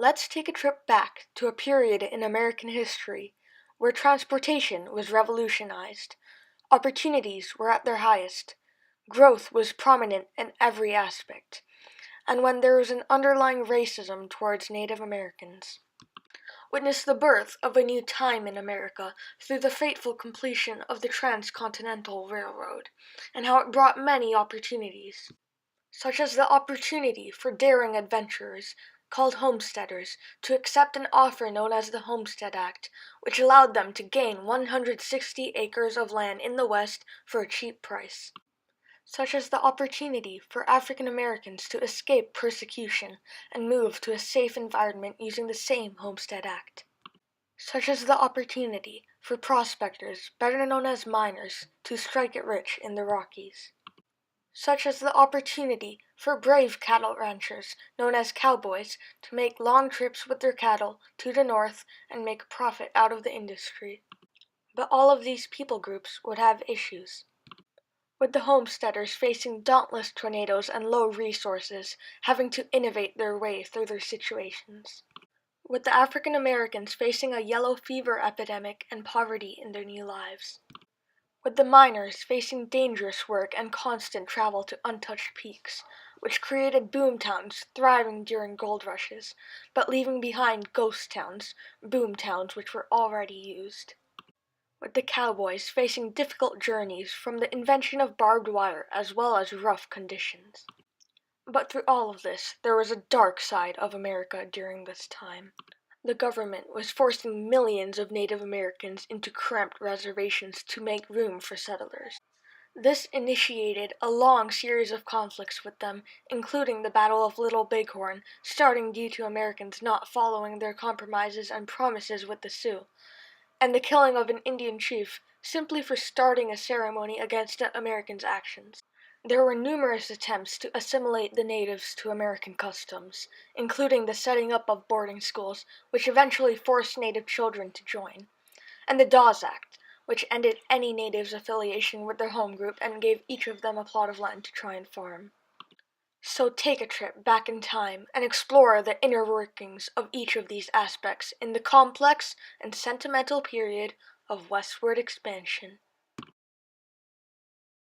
Let's take a trip back to a period in American history where transportation was revolutionized, opportunities were at their highest, growth was prominent in every aspect, and when there was an underlying racism towards Native Americans. Witness the birth of a new time in America through the fateful completion of the Transcontinental Railroad, and how it brought many opportunities, such as the opportunity for daring adventurers, called homesteaders, to accept an offer known as the Homestead Act, which allowed them to gain 160 acres of land in the West for a cheap price, such as the opportunity for African Americans to escape persecution and move to a safe environment using the same Homestead Act, such as the opportunity for prospectors, better known as miners, to strike it rich in the Rockies, such as the opportunity for brave cattle ranchers, known as cowboys, to make long trips with their cattle to the north and make a profit out of the industry. But all of these people groups would have issues, with the homesteaders facing dauntless tornadoes and low resources, having to innovate their way through their situations, with the African Americans facing a yellow fever epidemic and poverty in their new lives, with the miners facing dangerous work and constant travel to untouched peaks, which created boom towns thriving during gold rushes, but leaving behind ghost towns, boom towns which were already used, with the cowboys facing difficult journeys from the invention of barbed wire as well as rough conditions. But through all of this, there was a dark side of America during this time. The government was forcing millions of Native Americans into cramped reservations to make room for settlers. This initiated a long series of conflicts with them, including the Battle of Little Bighorn, starting due to Americans not following their compromises and promises with the Sioux, and the killing of an Indian chief simply for starting a ceremony against the Americans' actions. There were numerous attempts to assimilate the natives to American customs, including the setting up of boarding schools, which eventually forced native children to join, and the Dawes Act, which ended any natives' affiliation with their home group and gave each of them a plot of land to try and farm. So take a trip back in time and explore the inner workings of each of these aspects in the complex and sentimental period of westward expansion.